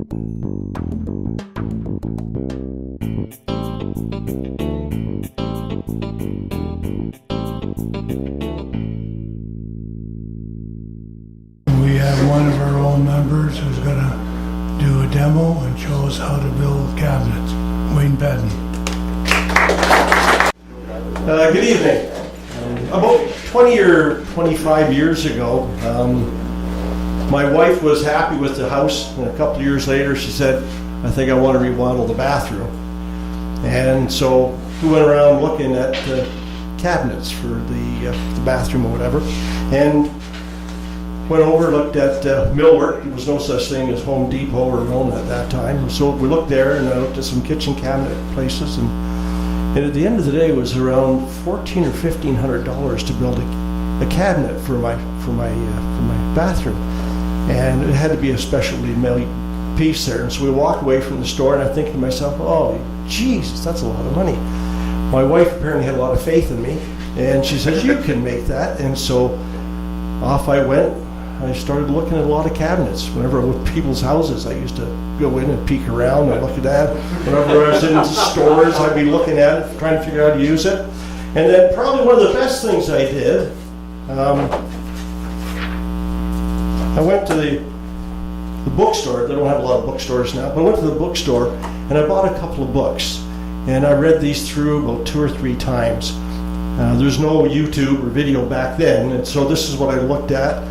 We have one of our own members who's going to do a demo and show us how to build cabinets. Wayne Peden. Good evening. About 20 or 25 years ago, my wife was happy with the house, and a couple of years later she said, I think I want to remodel the bathroom. And so we went around looking at cabinets for the bathroom or whatever, and went over, looked at millwork. There was no such thing as Home Depot or Rona at that time. So we looked there, and I looked at some kitchen cabinet places, and at the end of the day, it was around $1,400 or $1,500 to build a cabinet for my bathroom, and it had to be a specially made piece there. And so we walked away from the store, and I think to myself, oh, Jesus, that's a lot of money. My wife apparently had a lot of faith in me, and she said, you can make that. And so off I went. I started looking at a lot of cabinets. Whenever I went to people's houses, I used to go in and peek around and look at that. Whenever I was in stores, I'd be looking at it, trying to figure out how to use it. And then probably one of the best things I did, I went to the bookstore. They don't have a lot of bookstores now, but I went to the bookstore and I bought a couple of books. And I read these through about 2 or 3 times. There's no YouTube or video back then, and so this is what I looked at.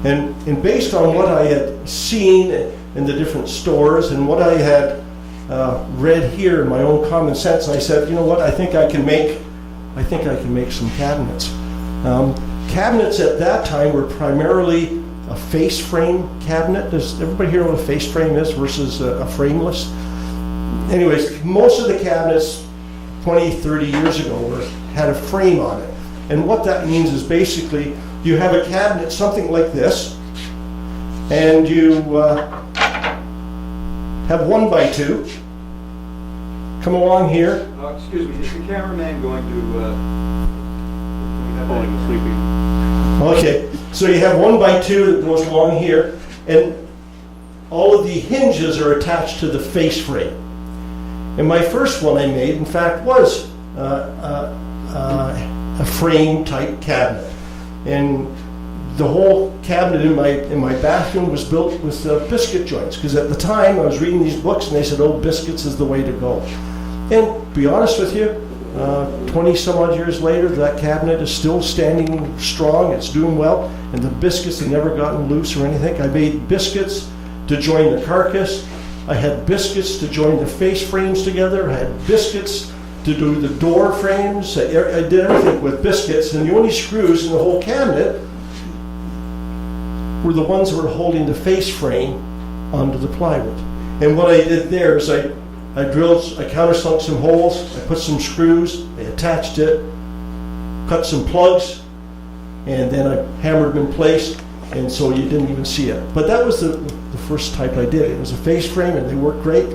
And based on what I had seen in the different stores and what I had read here in my own common sense, I said, you know what, I think I can make some cabinets. Cabinets at that time were primarily a face frame cabinet. Does everybody here know what a face frame is versus a frameless? Anyways, most of the cabinets 20, 30 years ago had a frame on it. And what that means is basically you have a cabinet, something like this, and you have 1x2 come along here. Excuse me, is the cameraman going to falling asleep? Okay, so you have 1x2 that goes along here, and all of the hinges are attached to the face frame. And my first one I made, in fact, was a frame type cabinet. And the whole cabinet in my bathroom was built with biscuit joints, because at the time I was reading these books and they said, oh, biscuits is the way to go. And to be honest with you, 20 some odd years later, that cabinet is still standing strong, it's doing well, and the biscuits have never gotten loose or anything. I made biscuits to join the carcass. I had biscuits to join the face frames together. I had biscuits to do the door frames. I did everything with biscuits, and the only screws in the whole cabinet were the ones that were holding the face frame onto the plywood. And what I did there is I countersunk some holes, I put some screws, I attached it, cut some plugs, and then I hammered them in place, and so you didn't even see it. But that was the first type I did. It was a face frame, and they worked great.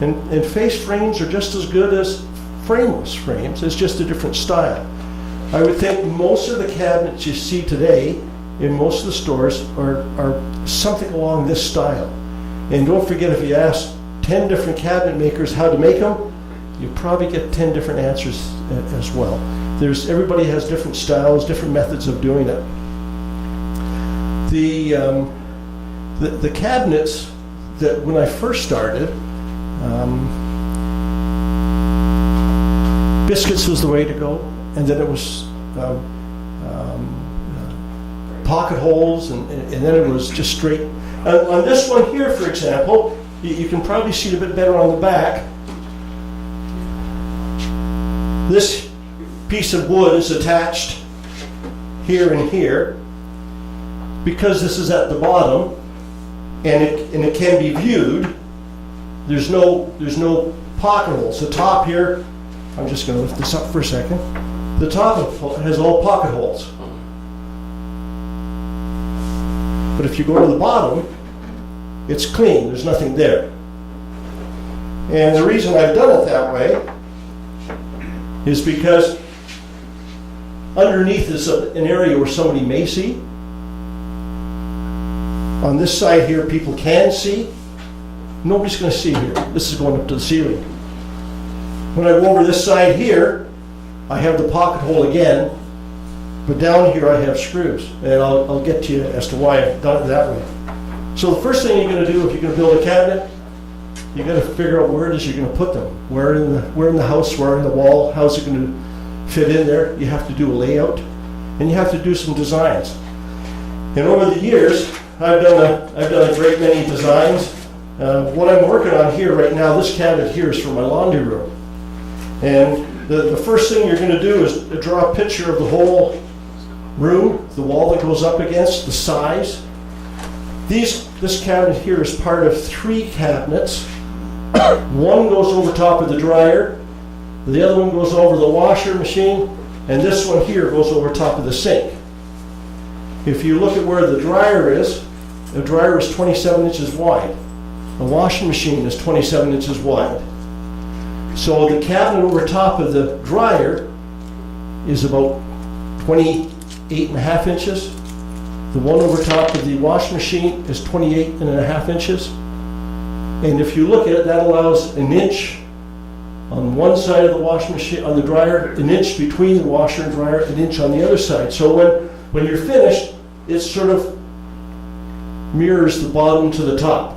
And face frames are just as good as frameless frames. It's just a different style. I would think most of the cabinets you see today in most of the stores are something along this style. And don't forget, if you ask 10 different cabinet makers how to make them, you probably get 10 different answers as well. Everybody has different styles, different methods of doing it. The cabinets that when I first started, biscuits was the way to go, and then it was pocket holes, and then it was just straight. On this one here, for example, you can probably see it a bit better on the back. This piece of wood is attached here and here. Because this is at the bottom, and it can be viewed, there's no pocket holes. The top here, I'm just going to lift this up for a second. The top has all pocket holes. But if you go to the bottom, it's clean. There's nothing there. And the reason I've done it that way is because underneath is an area where somebody may see. On this side here, people can see. nobody's going to see here. This is going up to the ceiling. When I go over this side here, I have the pocket hole again, but down here I have screws, and I'll get to you as to why I've done it that way. So the first thing you're going to do if you're going to build a cabinet, you got to figure out where it is you're going to put them. Where in the house, where in the wall, how's it going to fit in there? You have to do a layout, and you have to do some designs. And over the years, I've done a great many designs. What I'm working on here right now, this cabinet here is for my laundry room. And the first thing you're going to do is draw a picture of the whole room, the wall that goes up against, the size. This cabinet here is part of 3 cabinets. One goes over top of the dryer, the other one goes over the washer machine, and this one here goes over top of the sink. If you look at where the dryer is 27 inches wide. The washing machine is 27 inches wide. So the cabinet over top of the dryer is about 28.5 inches. The one over top of the washing machine is 28.5 inches. And if you look at it, that allows an inch on one side of the washing machine, on the dryer, an inch between the washer and dryer, an inch on the other side. So when you're finished, it sort of mirrors the bottom to the top.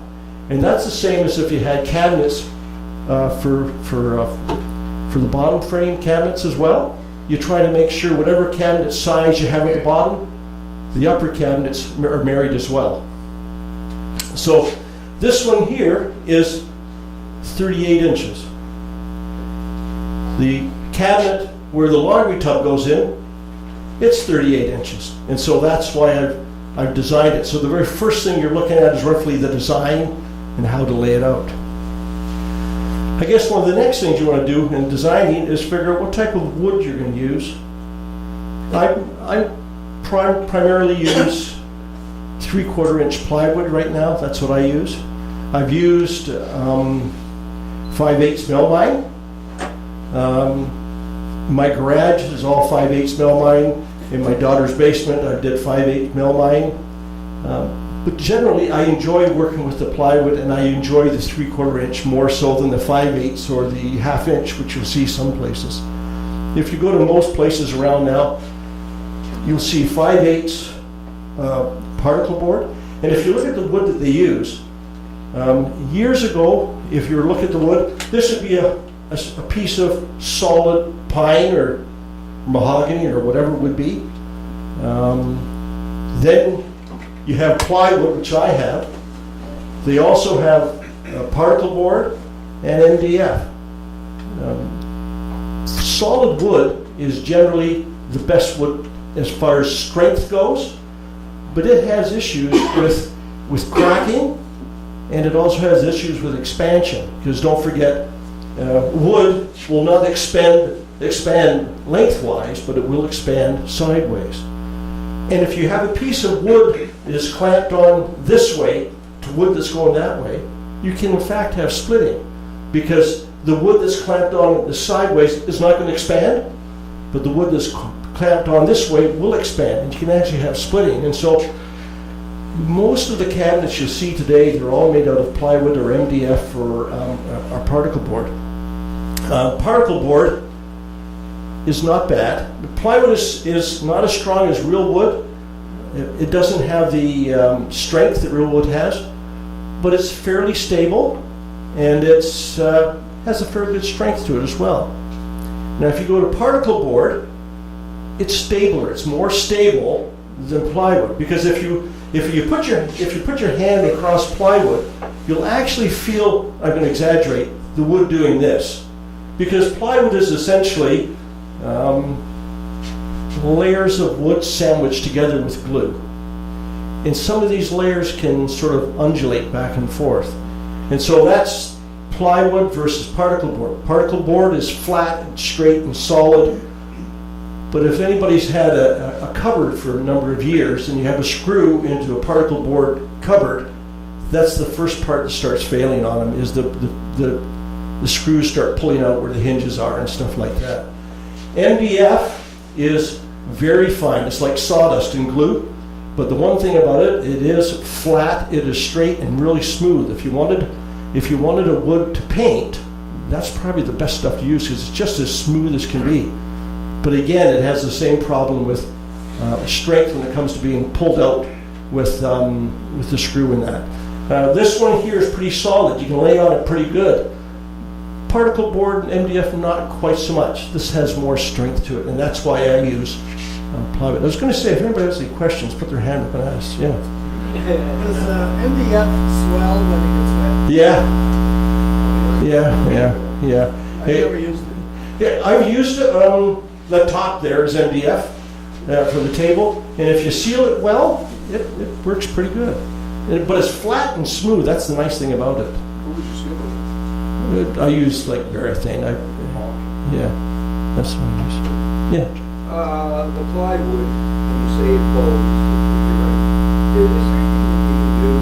And that's the same as if you had cabinets for the bottom frame cabinets as well. You try to make sure whatever cabinet size you have at the bottom, the upper cabinets are married as well. So this one here is 38 inches. The cabinet where the laundry tub goes in, it's 38 inches. And so that's why I've designed it. So the very first thing you're looking at is roughly the design and how to lay it out. I guess one of the next things you want to do in designing is figure out what type of wood you're going to use. I primarily use 3/4 inch plywood right now. That's what I use. I've used 5/8 melamine. My garage is all 5/8 melamine. In my daughter's basement, I did 5/8 melamine. But generally, I enjoy working with the plywood, and I enjoy the 3/4 inch more so than the 5/8 or the 1/2 inch, which you'll see some places. If you go to most places around now, you'll see 5/8 particle board. And if you look at the wood that they use, years ago, if you look at the wood, this would be a piece of solid pine or mahogany or whatever it would be. Then you have plywood, which I have. They also have particle board and MDF. Solid wood is generally the best wood as far as strength goes, but it has issues with cracking, and it also has issues with expansion, because don't forget, wood will not expand lengthwise, but it will expand sideways. And if you have a piece of wood that is clamped on this way to wood that's going that way, you can in fact have splitting, because the wood that's clamped on the sideways is not going to expand, but the wood that's clamped on this way will expand, and you can actually have splitting. And so most of the cabinets you see today, they're all made out of plywood or MDF or particle board. Particle board is not bad. The plywood is not as strong as real wood. It doesn't have the strength that real wood has, but it's fairly stable, and it has a fairly good strength to it as well. Now, if you go to particle board, it's stabler. It's more stable than plywood, because if you put your hand across plywood, you'll actually feel, I'm going to exaggerate, the wood doing this, because plywood is essentially layers of wood sandwiched together with glue. And some of these layers can sort of undulate back and forth. And so that's plywood versus particle board. Particle board is flat and straight and solid. But if anybody's had a cupboard for a number of years and you have a screw into a particle board cupboard, that's the first part that starts failing on them, is the screws start pulling out where the hinges are and stuff like that. MDF is very fine. It's like sawdust and glue, but the one thing about it, it is flat, it is straight and really smooth. If you wanted If you wanted a wood to paint, that's probably the best stuff to use because it's just as smooth as can be. But again, it has the same problem with strength when it comes to being pulled out with the screw in that. This one here is pretty solid. You can lay on it pretty good. Particle board and MDF, not quite so much. This has more strength to it, and that's why I use plywood. I was going to say, if anybody has any questions, put their hand up and ask. Yeah. Does MDF swell when it gets wet? Yeah. I never used it. Yeah, I've used it. The top there is MDF for the table, and if you seal it well, it works pretty good. But it's flat and smooth. That's the nice thing about it. Who would you seal it with? I use like Varathane. Yeah, that's what I use. Yeah. The plywood, when you say it blows, is there anything that you can do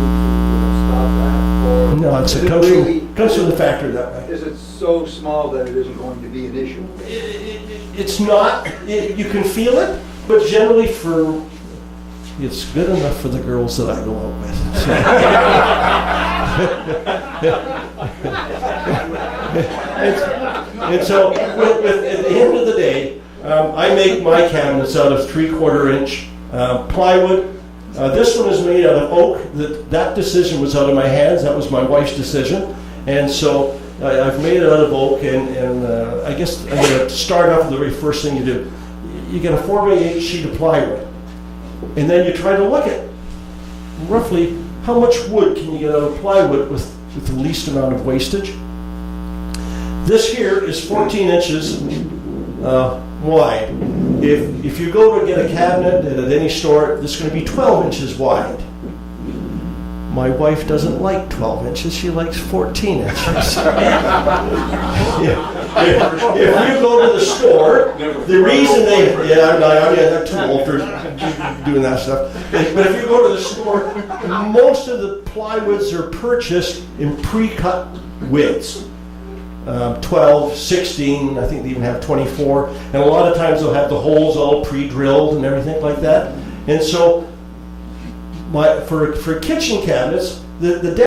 to stop that? Or No, is it comes from the factory that way. Is it so small that it isn't going to be an issue? It's not. You can feel it, but generally it's good enough for the girls that I go out with. And so, at the end of the day, I make my cabinets out of 3/4 inch plywood. This one is made out of oak. That decision was out of my hands. That was my wife's decision. And so I've made it out of oak. And I guess I'm going to start off with the very first thing you do. You get a 4x8 sheet of plywood. And then you try to look at roughly how much wood can you get out of plywood with the least amount of wastage. This here is 14 inches wide. If you go to get a cabinet at any store, it's going to be 12 inches wide. My wife doesn't like 12 inches, she likes 14 inches. If you go to the store, the reason I'm too old for doing that stuff. But if you go to the store, most of the plywoods are purchased in pre-cut widths. 12, 16, I think they even have 24. And a lot of times they'll have the holes all pre-drilled and everything like that. And so for kitchen cabinets, the